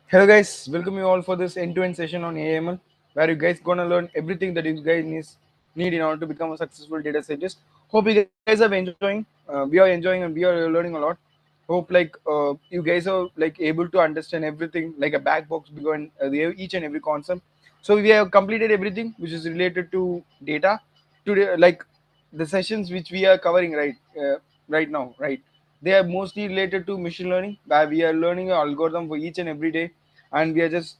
Hello guys, welcome you all for this end-to-end session on AIML, where you guys gonna learn everything that you guys need in order to become a successful data scientist. Hope you guys are enjoying. We are enjoying and we are learning a lot. Hope you guys are like able to understand everything like a black box behind each and every concept. So we have completed everything which is related to data today. Like the sessions which we are covering right now, right? They are mostly related to machine learning, where we are learning an algorithm for each and every day, and we are just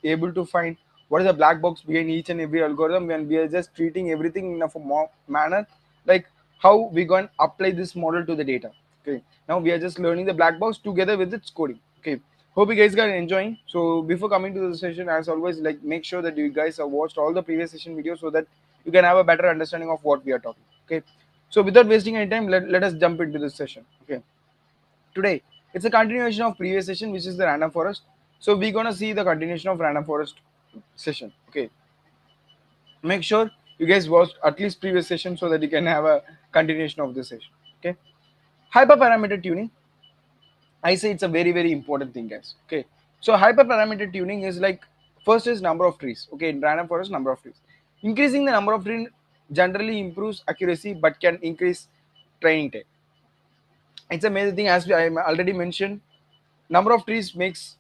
able to find what is the black box behind each and every algorithm, and we are just treating everything in a manner like how we going to apply this model to the data. Okay, now we are just learning the black box together with its coding. Okay, hope you guys are enjoying. So before coming to the session, as always, like make sure that you guys have watched all the previous session videos so that you can have a better understanding of what we are talking. Okay, so without wasting any time, let us jump into this session. Okay, today it's a continuation of previous session, which is the random forest. So we're gonna see the continuation of random forest session. Okay, make sure you guys watch at least previous session so that you can have a continuation of this session. Okay, hyperparameter tuning, I say it's a very important thing, guys. Okay, so hyperparameter tuning is like, first is number of trees. Okay, in random forest, number of trees. Increasing the number of trees generally improves accuracy but can increase training time. It's a major thing, as I already mentioned. Number of trees makes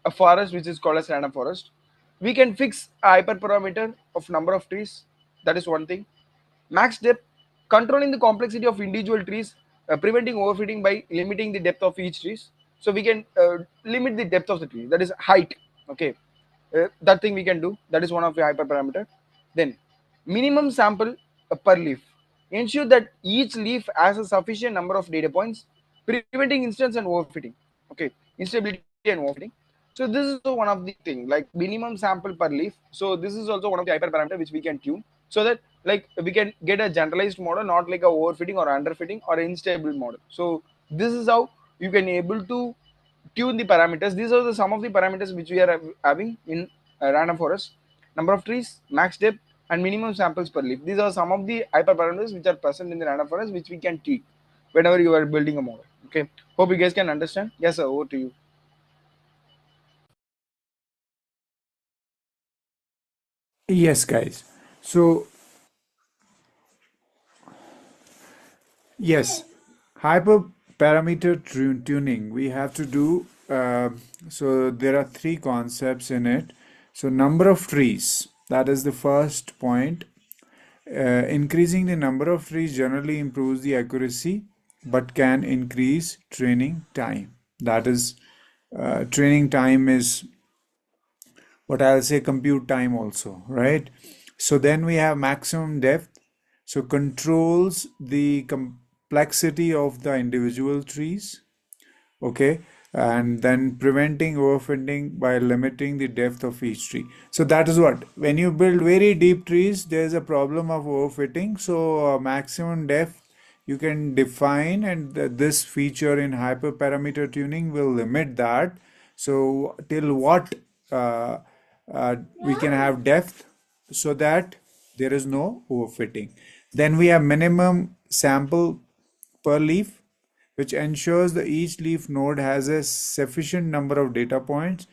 a forest which is called as random forest. We can fix a hyperparameter of number of trees. That is one thing. Max depth, controlling the complexity of individual trees, preventing overfitting by limiting the depth of each trees. So we can limit the depth of the tree, that is height. Okay, that thing we can do. That is one of the hyperparameter. Then minimum sample per leaf, ensure that each leaf has a sufficient number of data points, preventing instance and overfitting. Okay, instability and overfitting. So this is also one of the thing, like minimum sample per leaf. So this is also one of the hyperparameter which we can tune, so that like we can get a generalized model, not like a overfitting or underfitting or unstable model. So this is how you can able to tune the parameters. These are the some of the parameters which we are having in random forest: number of trees, max depth, and minimum samples per leaf. These are some of the hyperparameters which are present in the random forest, which we can tweak whenever you are building a model. Okay, hope you guys can understand. Yes sir, over to you. Yes, guys. So, yes, tuning we have to do. So, there are three concepts in it. So, number of trees, that is the first point. Increasing the number of trees generally improves the accuracy but can increase training time. That is, training time is what I'll say compute time also, right? So then we have maximum depth. So controls the complexity of the individual trees, okay? And then preventing overfitting by limiting the depth of each tree. So that is what, when you build very deep trees, there's a problem of overfitting. So maximum depth you can define, and this feature in hyperparameter tuning will limit that. So till what we can have depth so that there is no overfitting. Then we have minimum sample per leaf, which ensures that each leaf node has a sufficient number of data points,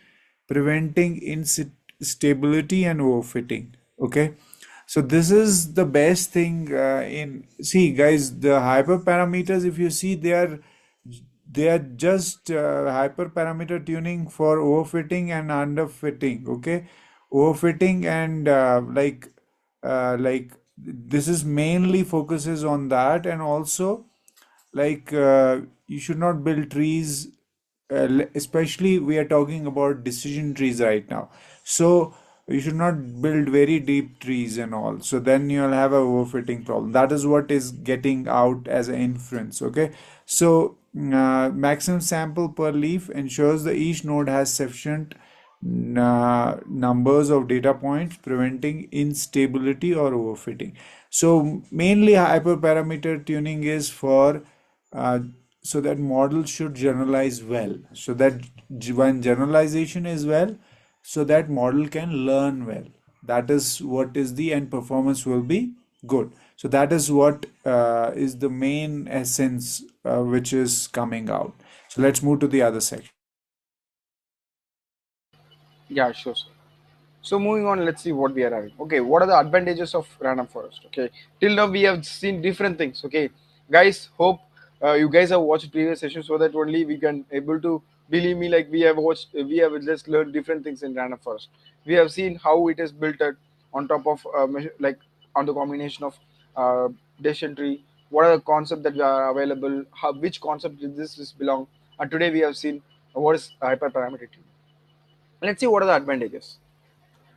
preventing instability and overfitting. Okay, so this is the best thing in, see guys, the hyperparameters, if you see, they are just hyperparameter tuning for overfitting and underfitting. Okay, overfitting and like this is mainly focuses on that. And also, you should not build trees, especially we are talking about decision trees right now. So you should not build very deep trees and all, so then you'll have a overfitting problem. That is what is getting out as an inference. Okay, so maximum sample per leaf ensures that each node has sufficient numbers of data points, preventing instability or overfitting. So mainly hyperparameter tuning is for uh, so that model should generalize well, so that when generalization is well, so that model can learn well. That is what is the end performance will be good. So that is what is the main essence which is coming out. So let's move to the other section. Yeah, sure, sir. So moving on, let's see what we are having. Okay, what are the advantages of random forest? Okay, till now we have seen different things. Okay, guys, hope you guys have watched previous sessions so that only we can able to believe me. Like we have just learned different things in random forest. We have seen how it is built on top of like on the combination of uh, decision tree. What are the concepts that are available? How which concept did this belong? And today we have seen what is hyperparameter tuning. Let's see what are the advantages.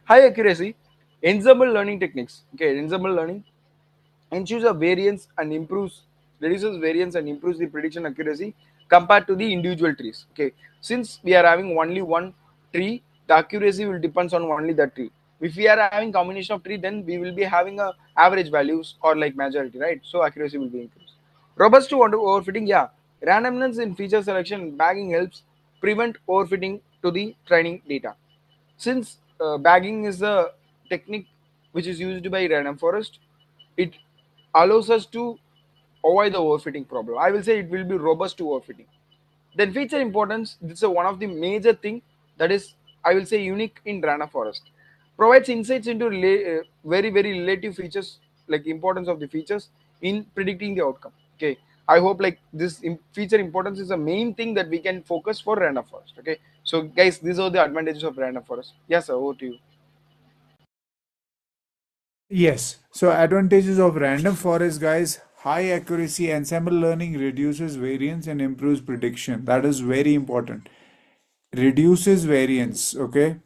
High accuracy, ensemble learning techniques. Okay, ensemble learning ensures a variance and improves, reduces variance and improves the prediction accuracy compared to the individual trees. Okay, since we are having only one tree, the accuracy will depends on only that tree. If we are having combination of tree, then we will be having a average values or like majority, right? So accuracy will be increased. Robust to overfitting, yeah. Randomness in feature selection and bagging helps prevent overfitting to the training data. Since bagging is a technique which is used by random forest, it allows us to avoid the overfitting problem. I will say it will be robust to overfitting. Then feature importance, this is one of the major thing that is, I will say, unique in random forest. Provides insights into very relative features, like importance of the features in predicting the outcome. Okay, I hope like this feature importance is the main thing that we can focus for random forest. Okay, so guys, these are the advantages of random forest. Yes, sir, over to you. Yes. So advantages of random forest, guys. High accuracy, ensemble learning reduces variance and improves prediction. That is very important. Reduces variance, okay?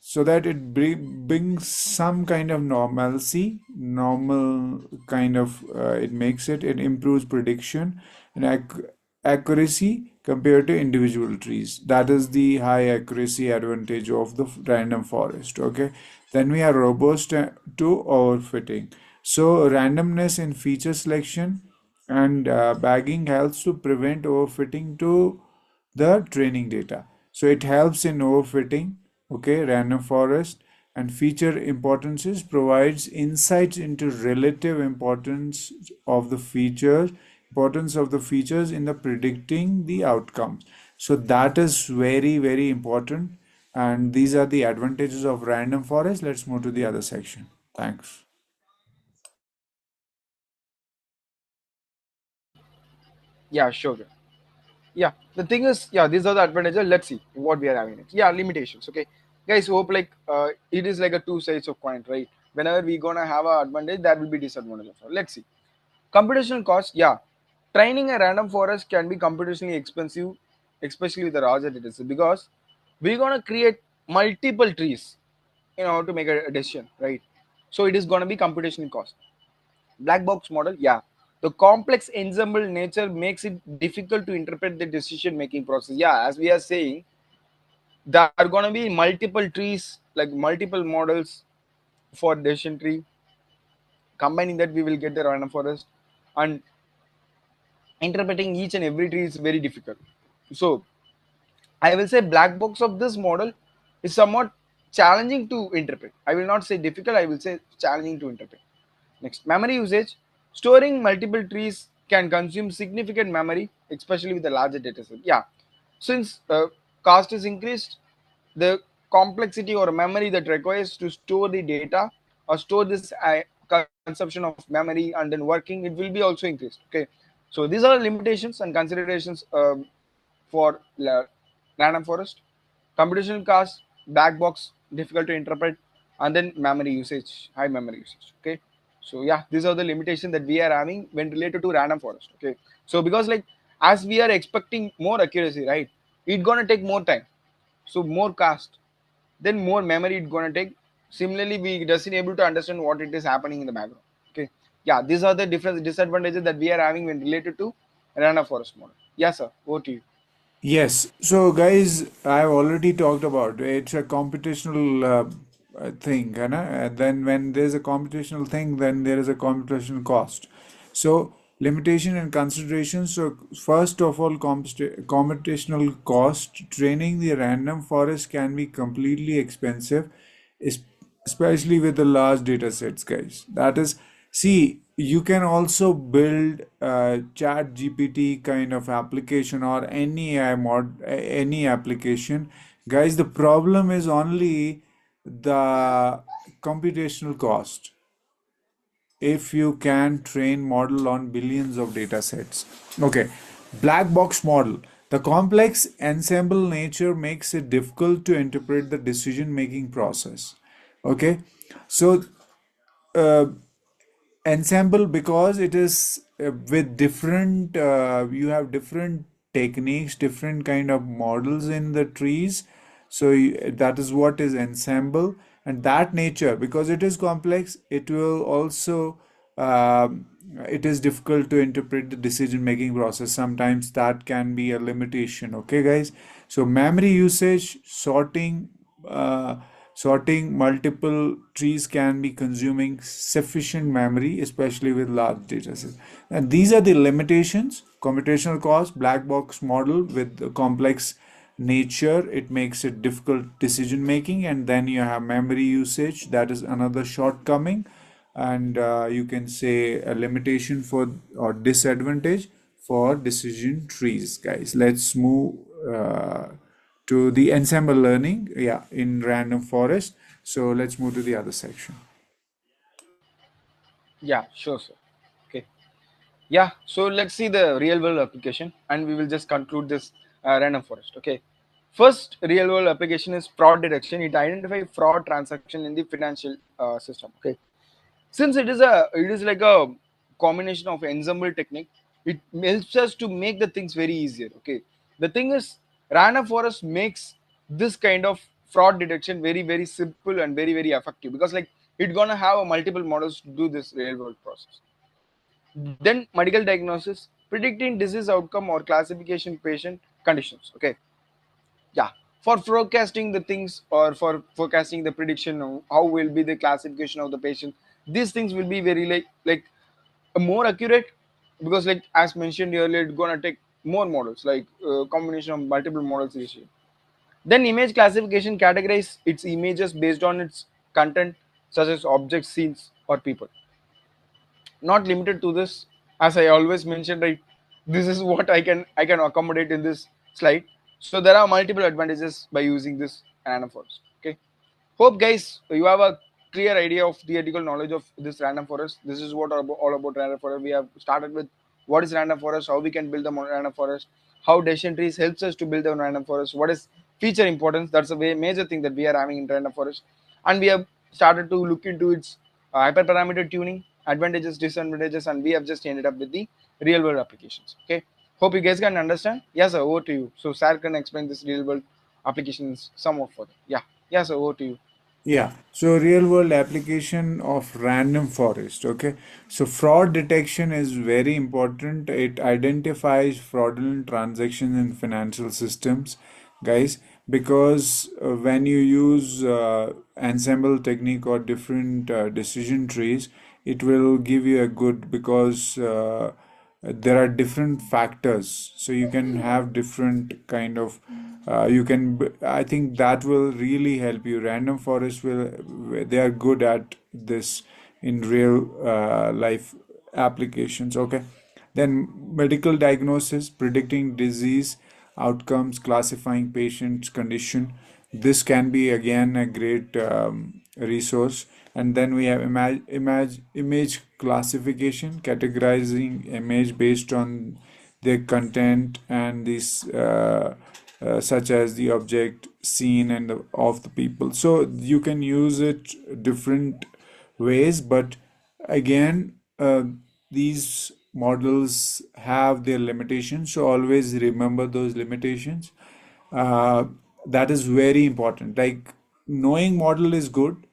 So that it brings some kind of normalcy, normal kind of, it makes it, it improves prediction and accuracy compared to individual trees. That is the high accuracy advantage of the random forest, okay? Then we are robust to overfitting. So randomness in feature selection and bagging helps to prevent overfitting to the training data. So it helps in overfitting, okay, random forest, and feature importances provides insights into relative importance of the features in the predicting the outcomes. So that is very important, and these are the advantages of random forest. Let's move to the other section. Thanks. Yeah, sure. Yeah, the thing is, yeah, these are the advantages. Let's see what we are having next. Yeah, limitations. Okay, guys, hope like it is like a two sides of coin, right? Whenever we gonna have a advantage, that will be disadvantage. Let's see. Computational cost, yeah. Training a random forest can be computationally expensive, especially with the larger data set, because we're gonna create multiple trees in order to make a decision, right? So it is gonna be computational cost. Black box model, yeah. The complex ensemble nature makes it difficult to interpret the decision making process. Yeah, as we are saying, there are gonna be multiple trees, like multiple models for decision tree. Combining that, we will get the random forest, and interpreting each and every tree is very difficult. So I will say black box of this model is somewhat challenging to interpret. I will not say difficult, I will say challenging to interpret. Next, memory usage. Storing multiple trees can consume significant memory, especially with a larger data set. Yeah, since cost is increased, the complexity or memory that requires to store the data or store this consumption of memory and then working, it will be also increased. Okay, so these are limitations and considerations for random forest. Computational cost, black box, difficult to interpret, and then memory usage, high memory usage. Okay, so yeah, these are the limitations that we are having when related to random forest. Okay, so because like as we are expecting more accuracy, right, it's gonna take more time, so more cost, then more memory it's gonna take. Similarly, we doesn't able to understand what it is happening in the background. Okay, yeah, these are the different disadvantages that we are having when related to random forest model. Yes, sir, over to you. Yes. So, guys, I've already talked about it's a computational thing, है ना? And then when there's a computational thing, then there is a computational cost. So, limitation and considerations. So, first of all, computational cost. Training the random forest can be completely expensive, es- especially with the large data sets, guys. That is, see, you can also build a chat GPT kind of application or any any application. Guys, the problem is only the computational cost if you can train model on billions of data sets. Okay, black box model. The complex ensemble nature makes it difficult to interpret the decision making process. Okay, so uh, ensemble, because it is with different you have different techniques, different kind of models in the trees. So that is what is ensemble. And that nature, because it is complex, it will also it is difficult to interpret the decision making process. Sometimes that can be a limitation. Okay, guys, so memory usage, uh, sorting multiple trees can be consuming sufficient memory, especially with large data sets. And these are the limitations. Computational cost, black box model with the complex nature, it makes it difficult decision making. And then you have memory usage, that is another shortcoming. And you can say a limitation for or disadvantage for decision trees. Guys, let's move to the ensemble learning, yeah, in random forest. So let's move to the other section. Yeah, sure, sir. Okay. Yeah, so let's see the real world application and we will just conclude this random forest. Okay. First real world application is fraud detection. It identifies fraud transaction in the financial system. Okay. Since it is like a combination of ensemble technique, it helps us to make the things very easier. Okay. The thing is, random forest makes this kind of fraud detection very, very simple and very, very effective because like it's gonna have a multiple models to do this real world process. Then medical diagnosis, predicting disease outcome or classification patient conditions. Okay, yeah, for forecasting the things or for forecasting the prediction of how will be the classification of the patient, these things will be very like more accurate because like as mentioned earlier, it's gonna take more models like combination of multiple models issue. Then image classification categorize its images based on its content such as objects, scenes, or people. Not limited to this, as I always mentioned, right, this is what I can accommodate in this slide. So there are multiple advantages by using this random forest. Okay, hope guys you have a clear idea of theoretical knowledge of this random forest. This is what all about random forest. We have started with what is random forest, how we can build the random forest, how decision trees helps us to build the random forest, what is feature importance, that's a very major thing that we are having in random forest. And we have started to look into its hyperparameter tuning, advantages, disadvantages, and we have just ended up with the real world applications. Okay, hope you guys can understand. Yes sir, over to you. So Sar can explain this real world applications somewhat further. Yeah, yes sir, over to you. Yeah, so real world application of random forest. Okay, so fraud detection is very important. It identifies fraudulent transactions in financial systems, guys, because when you use ensemble technique or different decision trees, it will give you a good, because there are different factors, so you can have different kind of I think that will really help you. Random forest will, they are good at this in real life applications. Okay, then medical diagnosis, predicting disease outcomes, classifying patients condition, this can be again a great resource. And then we have image classification, categorizing image based on their content and this such as the object, scene, and of the people. So you can use it different ways, but again, these models have their limitations, so always remember those limitations. uh, that is very important. Like, knowing model is good,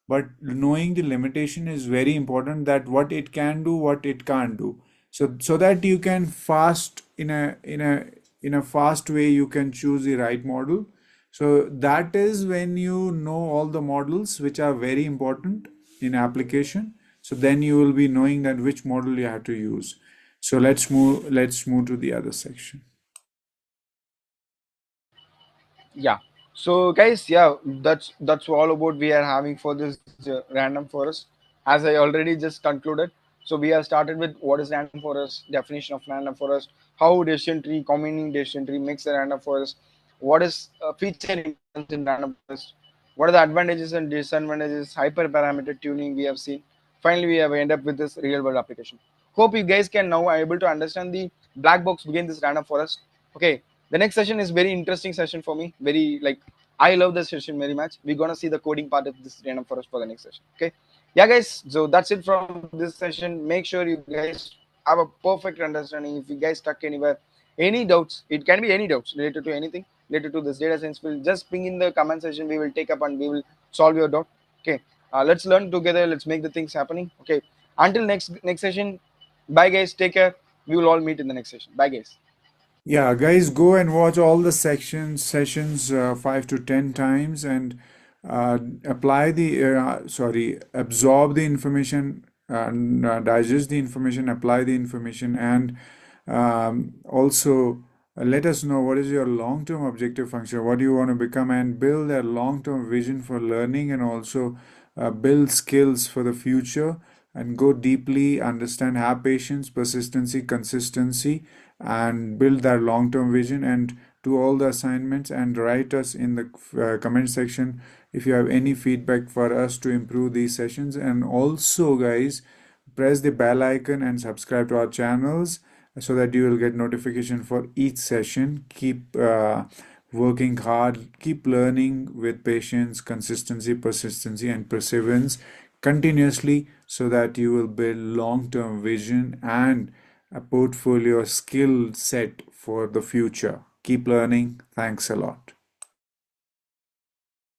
but knowing the limitation is very important, that what it can do, what it can't do. So that you can fast in a fast way, you can choose the right model. So that is when you know all the models which are very important in application. So then you will be knowing that which model you have to use. So let's move to the other section. Yeah, so guys, yeah, that's all about we are having for this random forest, as I already just concluded. So we have started with what is random forest, definition of random forest, how decision tree, combining decision tree makes a random forest, what is feature importance in random forest, what are the advantages and disadvantages, hyperparameter tuning we have seen. Finally, we have end up with this real world application. Hope you guys can now able to understand the black box begin this random forest. Okay, the next session is very interesting session for me. Very like I love this session very much. We're gonna see the coding part of this random forest for the next session. Okay, yeah, guys. So that's it from this session. Make sure you guys have a perfect understanding. If you guys stuck anywhere, any doubts, it can be any doubts related to anything related to this data science field, just ping in the comment section. We will take up and we will solve your doubt. Okay, let's learn together. Let's make the things happening. Okay, until next session. Bye, guys. Take care. We will all meet in the next session. Bye, guys. Yeah, guys, go and watch all the sessions 5 to 10 times and apply the sorry, absorb the information, digest the information, apply the information, and also let us know what is your long-term objective function, what do you want to become, and build a long-term vision for learning, and also build skills for the future, and go deeply, understand, have patience, persistency, consistency, and build that long-term vision, and do all the assignments, and write us in the comment section if you have any feedback for us to improve these sessions. And also, guys, press the bell icon and subscribe to our channels so that you will get notification for each session. Keep working hard, keep learning with patience, consistency, persistency, and perseverance continuously, so that you will build long-term vision and a portfolio skill set for the future. Keep learning. Thanks a lot.